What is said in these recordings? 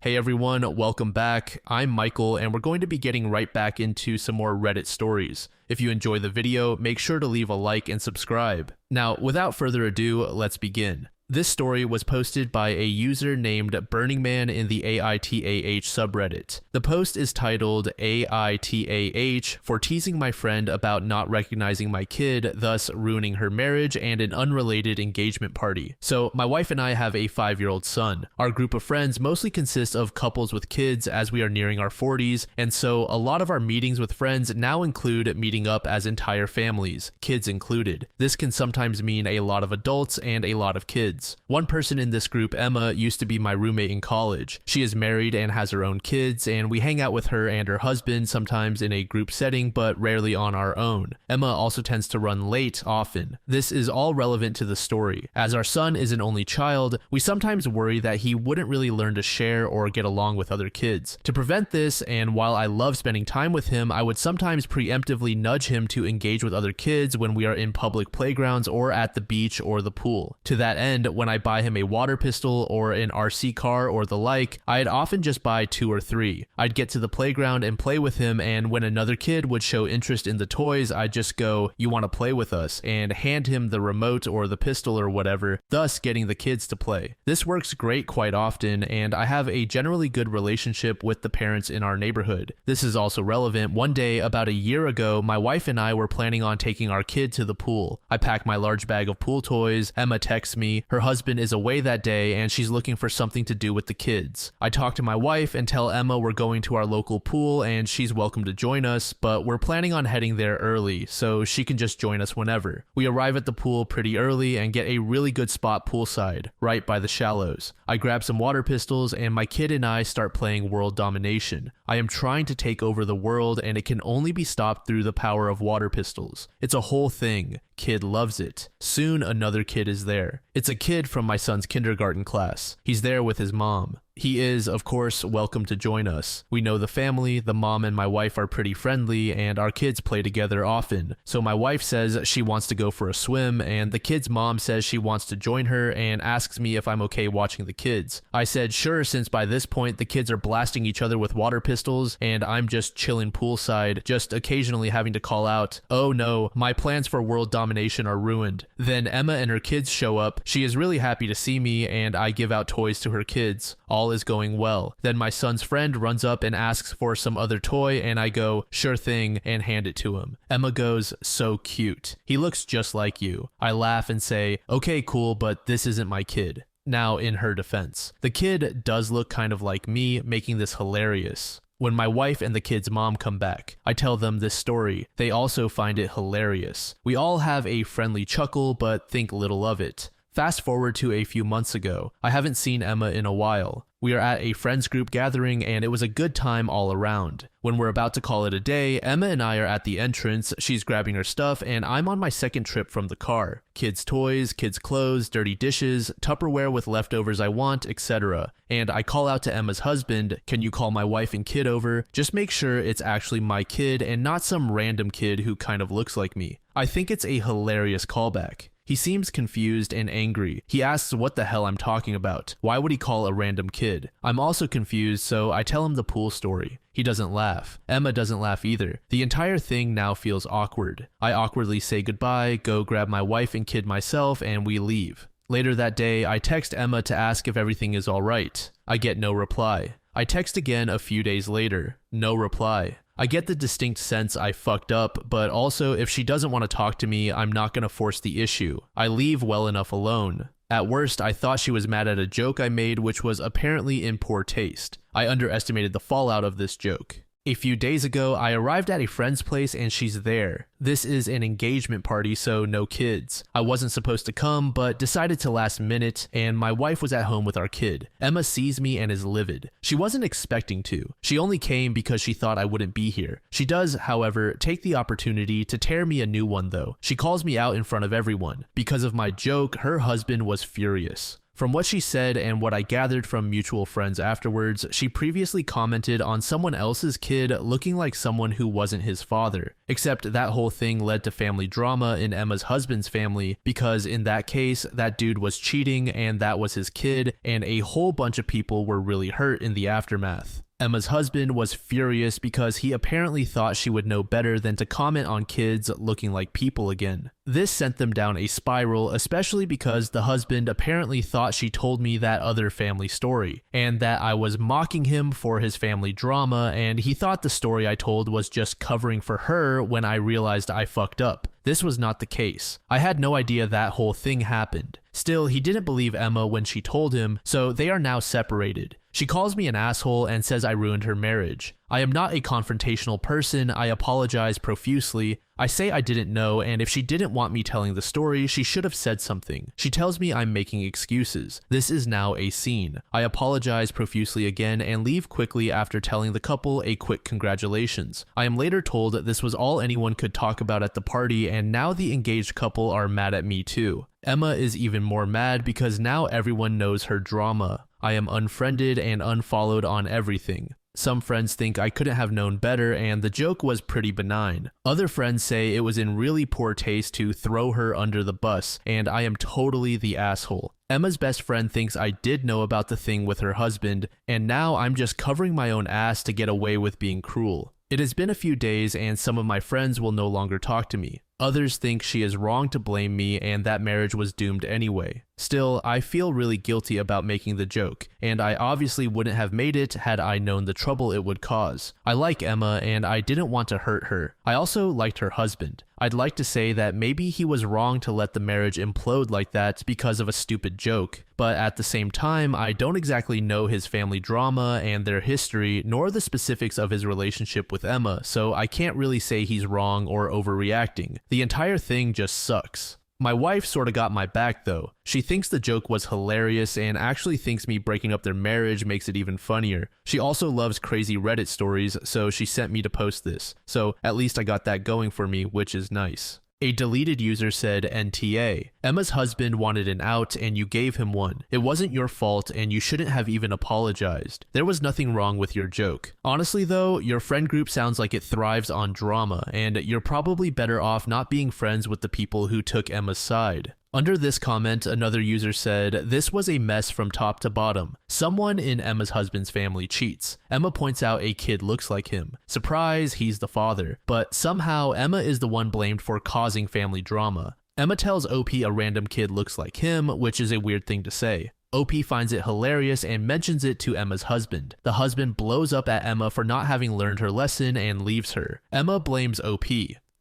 Hey everyone, welcome back. I'm Michael and we're going to be getting right back into some more Reddit stories. If you enjoy the video, make sure to leave a like and subscribe. Now, without further ado, let's begin. This story was posted by a user named Burning Man in the AITAH subreddit. The post is titled AITAH for teasing my friend about not recognizing my kid, thus ruining her marriage and an unrelated engagement party. So my wife and I have a 5-year-old son. Our group of friends mostly consists of couples with kids as we are nearing our 40s, and so a lot of our meetings with friends now include meeting up as entire families, kids included. This can sometimes mean a lot of adults and a lot of kids. One person in this group, Emma, used to be my roommate in college. She is married and has her own kids, and we hang out with her and her husband sometimes in a group setting, but rarely on our own. Emma also tends to run late often. This is all relevant to the story. As our son is an only child, we sometimes worry that he wouldn't really learn to share or get along with other kids. To prevent this, and while I love spending time with him, I would sometimes preemptively nudge him to engage with other kids when we are in public playgrounds or at the beach or the pool. To that end, when I buy him a water pistol or an RC car or the like, I'd often just buy 2 or 3. I'd get to the playground and play with him, and when another kid would show interest in the toys, I'd just go, "You want to play with us?" and hand him the remote or the pistol or whatever, thus getting the kids to play. This works great quite often, and I have a generally good relationship with the parents in our neighborhood. This is also relevant. One day, about a year ago, my wife and I were planning on taking our kid to the pool. I pack my large bag of pool toys. Emma texts me. Her husband is away that day and she's looking for something to do with the kids. I talk to my wife and tell Emma we're going to our local pool and she's welcome to join us, but we're planning on heading there early so she can just join us whenever. We arrive at the pool pretty early and get a really good spot poolside, right by the shallows. I grab some water pistols and my kid and I start playing world domination. I am trying to take over the world and it can only be stopped through the power of water pistols. It's a whole thing. Kid loves it. Soon another kid is there. It's a kid from my son's kindergarten class. He's there with his mom. He is, of course, welcome to join us. We know the family, the mom and my wife are pretty friendly, and our kids play together often. So my wife says she wants to go for a swim, and the kid's mom says she wants to join her and asks me if I'm okay watching the kids. I said sure, since by this point the kids are blasting each other with water pistols, and I'm just chilling poolside, just occasionally having to call out, "Oh no, my plans for world domination are ruined." Then Emma and her kids show up. She is really happy to see me, and I give out toys to her kids. All is going well. Then my son's friend runs up and asks for some other toy, and I go, "Sure thing," and hand it to him. Emma goes, "So cute. He looks just like you." I laugh and say, "Okay, cool, but this isn't my kid." Now, in her defense, the kid does look kind of like me, making this hilarious. When my wife and the kid's mom come back, I tell them this story. They also find it hilarious. We all have a friendly chuckle, but think little of it. Fast forward to a few months ago. I haven't seen Emma in a while. We are at a friends group gathering and it was a good time all around. When we're about to call it a day, Emma and I are at the entrance, she's grabbing her stuff, and I'm on my second trip from the car. Kids' toys, kids' clothes, dirty dishes, Tupperware with leftovers I want, etc. And I call out to Emma's husband, "Can you call my wife and kid over? Just make sure it's actually my kid and not some random kid who kind of looks like me." I think it's a hilarious callback. He seems confused and angry. He asks what the hell I'm talking about. Why would he call a random kid? I'm also confused, so I tell him the pool story. He doesn't laugh. Emma doesn't laugh either. The entire thing now feels awkward. I awkwardly say goodbye, go grab my wife and kid myself, and we leave. Later that day, I text Emma to ask if everything is alright. I get no reply. I text again a few days later. No reply. I get the distinct sense I fucked up, but also if she doesn't want to talk to me, I'm not going to force the issue. I leave well enough alone. At worst, I thought she was mad at a joke I made, which was apparently in poor taste. I underestimated the fallout of this joke. A few days ago, I arrived at a friend's place and she's there. This is an engagement party, so no kids. I wasn't supposed to come, but decided to last minute, and my wife was at home with our kid. Emma sees me and is livid. She wasn't expecting to. She only came because she thought I wouldn't be here. She does, however, take the opportunity to tear me a new one though. She calls me out in front of everyone. Because of my joke, her husband was furious. From what she said and what I gathered from mutual friends afterwards, she previously commented on someone else's kid looking like someone who wasn't his father. Except that whole thing led to family drama in Emma's husband's family because in that case, that dude was cheating and that was his kid, and a whole bunch of people were really hurt in the aftermath. Emma's husband was furious because he apparently thought she would know better than to comment on kids looking like people again. This sent them down a spiral, especially because the husband apparently thought she told me that other family story, and that I was mocking him for his family drama, and he thought the story I told was just covering for her when I realized I fucked up. This was not the case. I had no idea that whole thing happened. Still, he didn't believe Emma when she told him, so they are now separated. She calls me an asshole and says I ruined her marriage. I am not a confrontational person, I apologize profusely. I say I didn't know, and if she didn't want me telling the story, she should have said something. She tells me I'm making excuses. This is now a scene. I apologize profusely again and leave quickly after telling the couple a quick congratulations. I am later told that this was all anyone could talk about at the party, and now the engaged couple are mad at me too. Emma is even more mad because now everyone knows her drama. I am unfriended and unfollowed on everything. Some friends think I couldn't have known better and the joke was pretty benign. Other friends say it was in really poor taste to throw her under the bus, and I am totally the asshole. Emma's best friend thinks I did know about the thing with her husband, and now I'm just covering my own ass to get away with being cruel. It has been a few days and some of my friends will no longer talk to me. Others think she is wrong to blame me and that marriage was doomed anyway. Still, I feel really guilty about making the joke, and I obviously wouldn't have made it had I known the trouble it would cause. I like Emma and I didn't want to hurt her. I also liked her husband. I'd like to say that maybe he was wrong to let the marriage implode like that because of a stupid joke, but at the same time, I don't exactly know his family drama and their history, nor the specifics of his relationship with Emma, so I can't really say he's wrong or overreacting. The entire thing just sucks. My wife sorta got my back though. She thinks the joke was hilarious and actually thinks me breaking up their marriage makes it even funnier. She also loves crazy Reddit stories, so she sent me to post this. So at least I got that going for me, which is nice. A deleted user said NTA. Emma's husband wanted an out and you gave him one. It wasn't your fault and you shouldn't have even apologized. There was nothing wrong with your joke. Honestly though, your friend group sounds like it thrives on drama and you're probably better off not being friends with the people who took Emma's side. Under this comment, another user said, this was a mess from top to bottom. Someone in Emma's husband's family cheats. Emma points out a kid looks like him. Surprise, he's the father. But somehow, Emma is the one blamed for causing family drama. Emma tells OP a random kid looks like him, which is a weird thing to say. OP finds it hilarious and mentions it to Emma's husband. The husband blows up at Emma for not having learned her lesson and leaves her. Emma blames OP.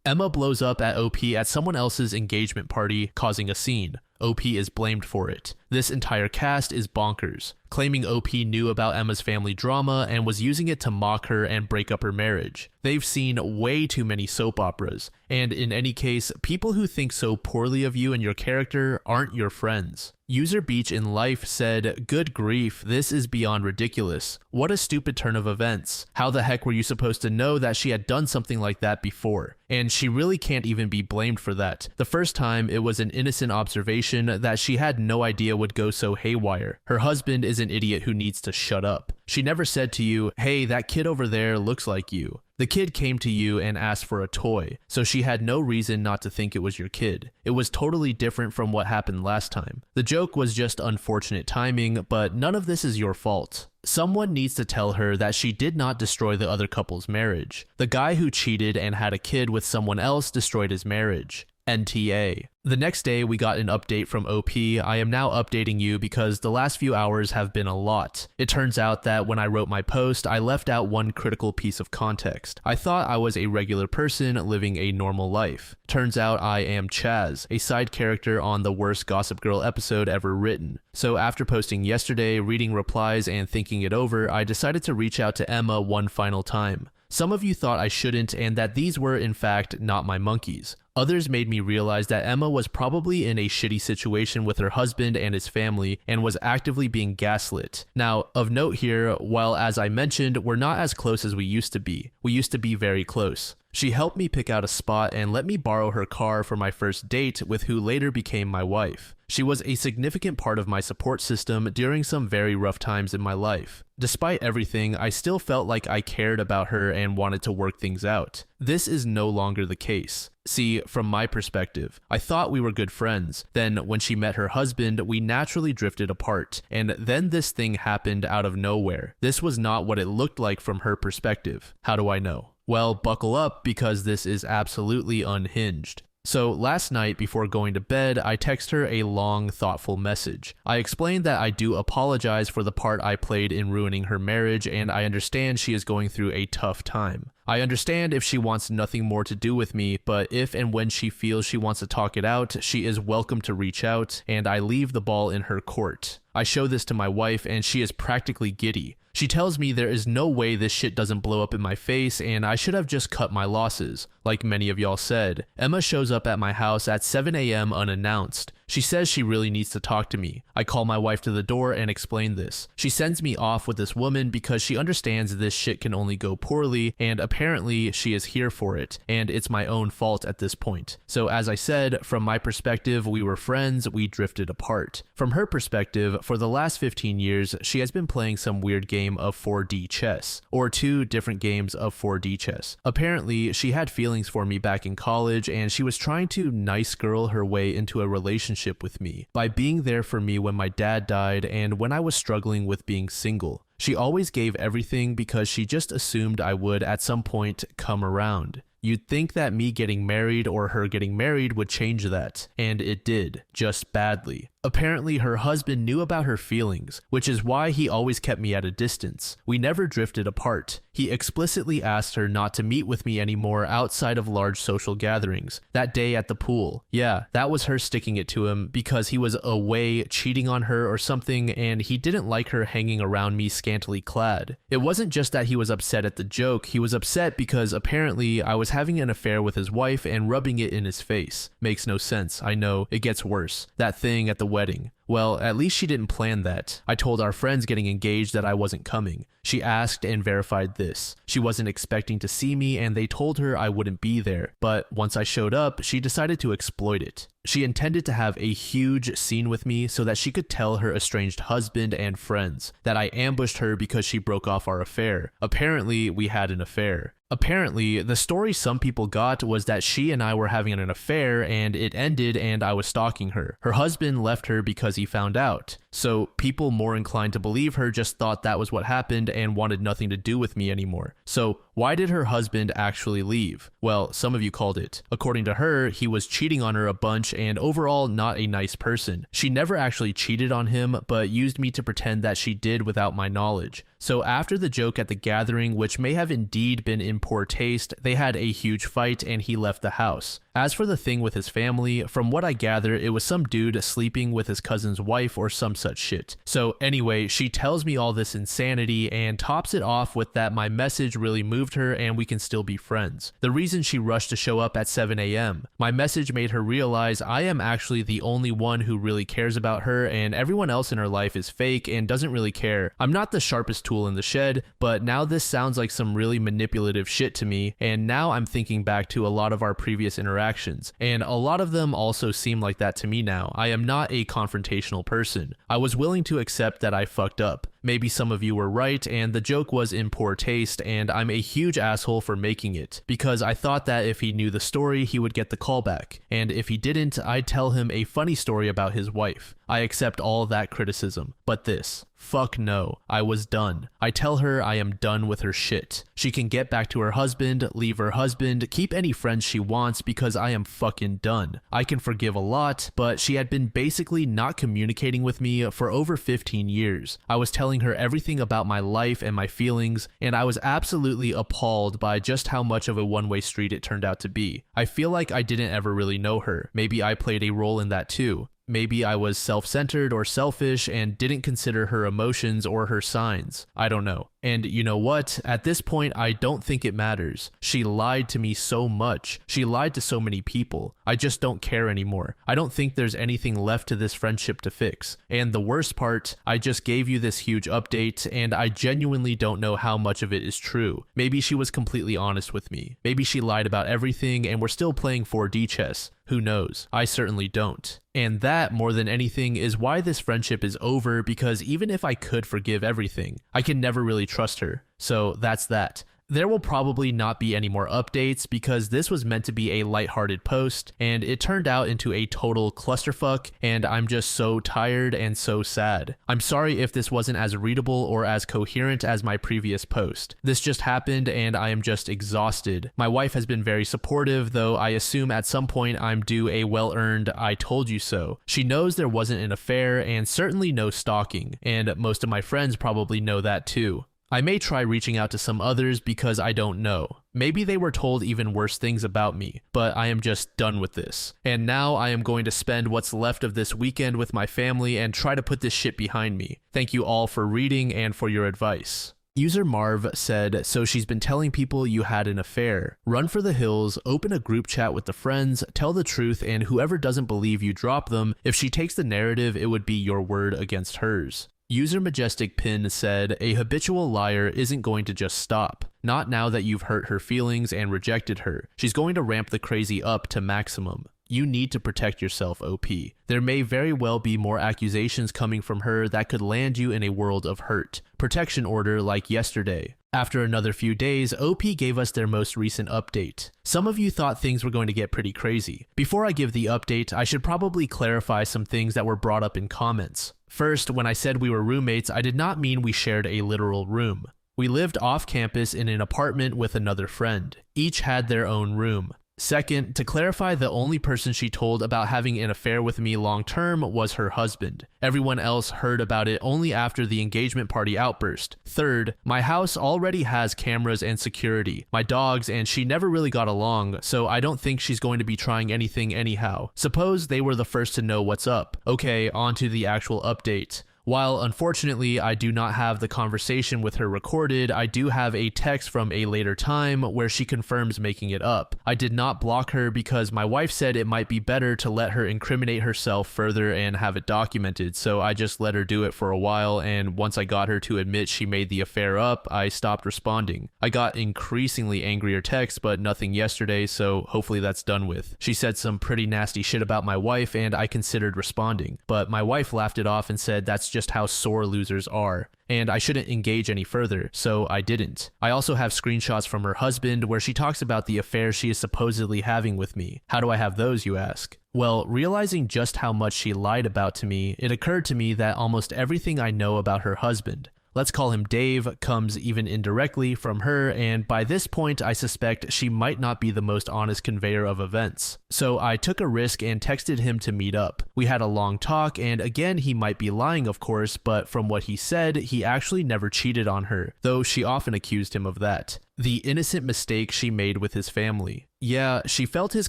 Emma blows up at OP at someone else's engagement party, causing a scene. OP is blamed for it. This entire cast is bonkers, claiming OP knew about Emma's family drama and was using it to mock her and break up her marriage. They've seen way too many soap operas, and in any case, people who think so poorly of you and your character aren't your friends. User Beach in Life said, good grief, this is beyond ridiculous. What a stupid turn of events. How the heck were you supposed to know that she had done something like that before? And she really can't even be blamed for that. The first time, it was an innocent observation that she had no idea would go so haywire. Her husband is an idiot who needs to shut up. She never said to you, hey, that kid over there looks like you. The kid came to you and asked for a toy, so she had no reason not to think it was your kid. It was totally different from what happened last time. The joke was just unfortunate timing, but none of this is your fault. Someone needs to tell her that she did not destroy the other couple's marriage. The guy who cheated and had a kid with someone else destroyed his marriage. NTA. The next day, we got an update from OP. I am now updating you because the last few hours have been a lot. It turns out that when I wrote my post, I left out one critical piece of context. I thought I was a regular person living a normal life. Turns out I am Chaz, a side character on the worst Gossip Girl episode ever written. So after posting yesterday, reading replies, and thinking it over, I decided to reach out to Emma one final time. Some of you thought I shouldn't and that these were, in fact, not my monkeys. Others made me realize that Emma was probably in a shitty situation with her husband and his family and was actively being gaslit. Now, of note here, while as I mentioned, we're not as close as we used to be. We used to be very close. She helped me pick out a spot and let me borrow her car for my first date with who later became my wife. She was a significant part of my support system during some very rough times in my life. Despite everything, I still felt like I cared about her and wanted to work things out. This is no longer the case. See, from my perspective, I thought we were good friends. Then, when she met her husband, we naturally drifted apart. And then this thing happened out of nowhere. This was not what it looked like from her perspective. How do I know? Well, buckle up because this is absolutely unhinged. So last night before going to bed, I text her a long, thoughtful message. I explained that I do apologize for the part I played in ruining her marriage, and I understand she is going through a tough time. I understand if she wants nothing more to do with me, but if and when she feels she wants to talk it out, she is welcome to reach out, and I leave the ball in her court. I show this to my wife, and she is practically giddy. She tells me there is no way this shit doesn't blow up in my face and I should have just cut my losses. Like many of y'all said, Emma shows up at my house at 7 a.m. unannounced. She says she really needs to talk to me. I call my wife to the door and explain this. She sends me off with this woman because she understands this shit can only go poorly, and apparently she is here for it, and it's my own fault at this point. So as I said, from my perspective, we were friends, we drifted apart. From her perspective, for the last 15 years, she has been playing some weird game of 4D chess, or 2 different games of 4D chess. Apparently, she had feelings for me back in college, and she was trying to nice girl her way into a relationship with me by being there for me when my dad died and when I was struggling with being single. She always gave everything because she just assumed I would at some point come around. You'd think that me getting married or her getting married would change that, and it did, just badly. Apparently, her husband knew about her feelings, which is why he always kept me at a distance. We never drifted apart. He explicitly asked her not to meet with me anymore outside of large social gatherings. That day at the pool. Yeah, that was her sticking it to him because he was away cheating on her or something and he didn't like her hanging around me scantily clad. It wasn't just that he was upset at the joke, he was upset because apparently I was having an affair with his wife and rubbing it in his face. Makes no sense, I know, it gets worse. That thing at the wedding. Well, at least she didn't plan that. I told our friends getting engaged that I wasn't coming. She asked and verified this. She wasn't expecting to see me and they told her I wouldn't be there, but once I showed up, she decided to exploit it. She intended to have a huge scene with me so that she could tell her estranged husband and friends that I ambushed her because she broke off our affair. Apparently, we had an affair. Apparently, the story some people got was that she and I were having an affair and it ended and I was stalking her. Her husband left her because he found out. So people more inclined to believe her just thought that was what happened and wanted nothing to do with me anymore. So why did her husband actually leave? Well, some of you called it. According to her, he was cheating on her a bunch and overall not a nice person. She never actually cheated on him, but used me to pretend that she did without my knowledge. So after the joke at the gathering, which may have indeed been in poor taste, they had a huge fight and he left the house. As for the thing with his family, from what I gather, it was some dude sleeping with his cousin's wife or some such shit. So anyway, she tells me all this insanity and tops it off with that my message really moved her and we can still be friends. The reason she rushed to show up at 7 a.m. My message made her realize I am actually the only one who really cares about her and everyone else in her life is fake and doesn't really care. I'm not the sharpest tool in the shed, but now this sounds like some really manipulative shit to me, and now I'm thinking back to a lot of our previous interactions, and a lot of them also seem like that to me now. I am not a confrontational person. I was willing to accept that I fucked up. Maybe some of you were right and the joke was in poor taste and I'm a huge asshole for making it because I thought that if he knew the story he would get the callback, and if he didn't I'd tell him a funny story about his wife. I accept all that criticism, but this. Fuck no. I was done. I tell her I am done with her shit. She can get back to her husband, leave her husband, keep any friends she wants because I am fucking done. I can forgive a lot, but she had been basically not communicating with me for over 15 years. I was telling her everything about my life and my feelings, and I was absolutely appalled by just how much of a one-way street it turned out to be. I feel like I didn't ever really know her. Maybe I played a role in that too. Maybe I was self-centered or selfish and didn't consider her emotions or her signs. I don't know. And you know what? At this point, I don't think it matters. She lied to me so much. She lied to so many people. I just don't care anymore. I don't think there's anything left to this friendship to fix. And the worst part, I just gave you this huge update, and I genuinely don't know how much of it is true. Maybe she was completely honest with me. Maybe she lied about everything and we're still playing 4D chess. Who knows? I certainly don't. And that, more than anything, is why this friendship is over, because even if I could forgive everything, I can never really trust her. So that's that. There will probably not be any more updates because this was meant to be a lighthearted post and it turned out into a total clusterfuck, and I'm just so tired and so sad. I'm sorry if this wasn't as readable or as coherent as my previous post. This just happened and I am just exhausted. My wife has been very supportive, though I assume at some point I'm due a well-earned "I told you so." She knows there wasn't an affair and certainly no stalking, and most of my friends probably know that too. I may try reaching out to some others because I don't know. Maybe they were told even worse things about me, but I am just done with this. And now I am going to spend what's left of this weekend with my family and try to put this shit behind me. Thank you all for reading and for your advice. User Marv said, so she's been telling people you had an affair. Run for the hills, open a group chat with the friends, tell the truth, and whoever doesn't believe you drop them. If she takes the narrative, it would be your word against hers. User Majestic Pin said, a habitual liar isn't going to just stop. Not now that you've hurt her feelings and rejected her. She's going to ramp the crazy up to maximum. You need to protect yourself, OP. There may very well be more accusations coming from her that could land you in a world of hurt. Protection order like yesterday. After another few days, OP gave us their most recent update. Some of you thought things were going to get pretty crazy. Before I give the update, I should probably clarify some things that were brought up in comments. First, when I said we were roommates, I did not mean we shared a literal room. We lived off campus in an apartment with another friend. Each had their own room. Second, to clarify, the only person she told about having an affair with me long term was her husband. Everyone else heard about it only after the engagement party outburst. Third, my house already has cameras and security, my dogs, and she never really got along, so I don't think she's going to be trying anything anyhow. Suppose they were the first to know what's up. Okay, on to the actual update. While unfortunately I do not have the conversation with her recorded, I do have a text from a later time where she confirms making it up. I did not block her because my wife said it might be better to let her incriminate herself further and have it documented, so I just let her do it for a while, and once I got her to admit she made the affair up, I stopped responding. I got increasingly angrier texts, but nothing yesterday, so hopefully that's done with. She said some pretty nasty shit about my wife and I considered responding, but my wife laughed it off and said that's just how sore losers are, and I shouldn't engage any further, so I didn't. I also have screenshots from her husband where she talks about the affair she is supposedly having with me. How do I have those, you ask? Well, realizing just how much she lied about to me, it occurred to me that almost everything I know about her husband, let's call him Dave, comes even indirectly from her, and by this point I suspect she might not be the most honest conveyor of events. So I took a risk and texted him to meet up. We had a long talk, and again he might be lying of course, but from what he said, he actually never cheated on her, though she often accused him of that. The innocent mistake she made with his family. Yeah, she felt his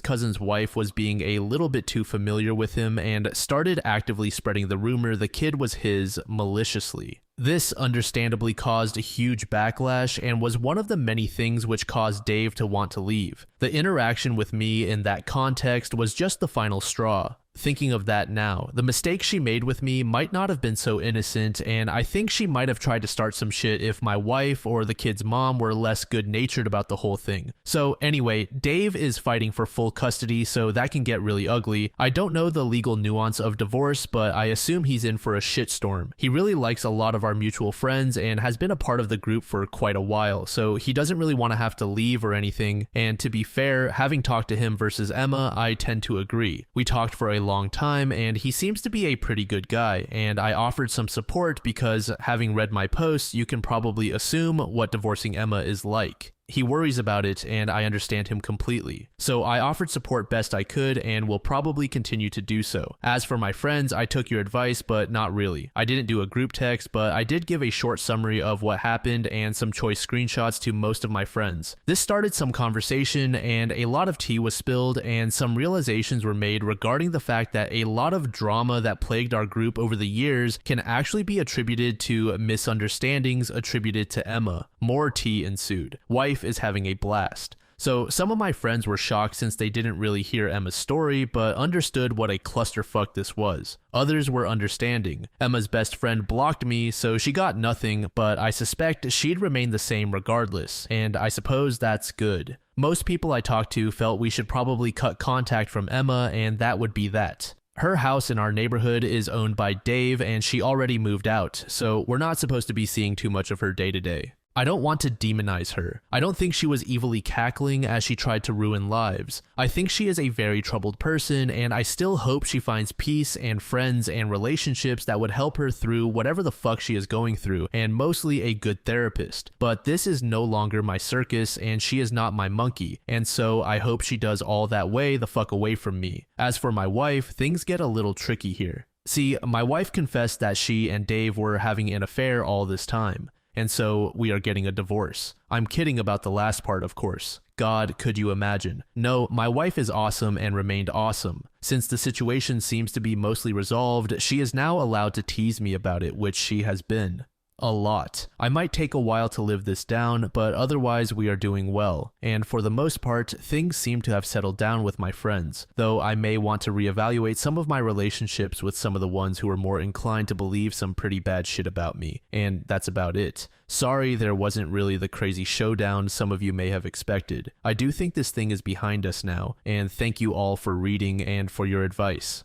cousin's wife was being a little bit too familiar with him and started actively spreading the rumor the kid was his maliciously. This understandably caused a huge backlash and was one of the many things which caused Dave to want to leave. The interaction with me in that context was just the final straw. Thinking of that now, the mistake she made with me might not have been so innocent, and I think she might have tried to start some shit if my wife or the kid's mom were less good-natured about the whole thing. So anyway, Dave is fighting for full custody, so that can get really ugly. I don't know the legal nuance of divorce, but I assume he's in for a shitstorm. He really likes a lot of our mutual friends and has been a part of the group for quite a while, so he doesn't really want to have to leave or anything, and to be fair, having talked to him versus Emma, I tend to agree. We talked for a long time and he seems to be a pretty good guy, and I offered some support because having read my posts you can probably assume what divorcing Emma is like. He worries about it, and I understand him completely. So I offered support best I could and will probably continue to do so. As for my friends, I took your advice, but not really. I didn't do a group text, but I did give a short summary of what happened and some choice screenshots to most of my friends. This started some conversation, and a lot of tea was spilled, and some realizations were made regarding the fact that a lot of drama that plagued our group over the years can actually be attributed to misunderstandings attributed to Emma. More tea ensued. Wife is having a blast. So some of my friends were shocked since they didn't really hear Emma's story, but understood what a clusterfuck this was. Others were understanding. Emma's best friend blocked me, so she got nothing, but I suspect she'd remain the same regardless, and I suppose that's good. Most people I talked to felt we should probably cut contact from Emma, and that would be that. Her house in our neighborhood is owned by Dave, and she already moved out, so we're not supposed to be seeing too much of her day to day. I don't want to demonize her. I don't think she was evilly cackling as she tried to ruin lives. I think she is a very troubled person, and I still hope she finds peace and friends and relationships that would help her through whatever the fuck she is going through, and mostly a good therapist. But this is no longer my circus, and she is not my monkey, and so I hope she does all that way the fuck away from me. As for my wife, things get a little tricky here. See, my wife confessed that she and Dave were having an affair all this time. And so we are getting a divorce. I'm kidding about the last part, of course. God, could you imagine? No, my wife is awesome and remained awesome. Since the situation seems to be mostly resolved, she is now allowed to tease me about it, which she has been. A lot. I might take a while to live this down, but otherwise we are doing well, and for the most part, things seem to have settled down with my friends, though I may want to reevaluate some of my relationships with some of the ones who are more inclined to believe some pretty bad shit about me, and that's about it. Sorry there wasn't really the crazy showdown some of you may have expected. I do think this thing is behind us now, and thank you all for reading and for your advice.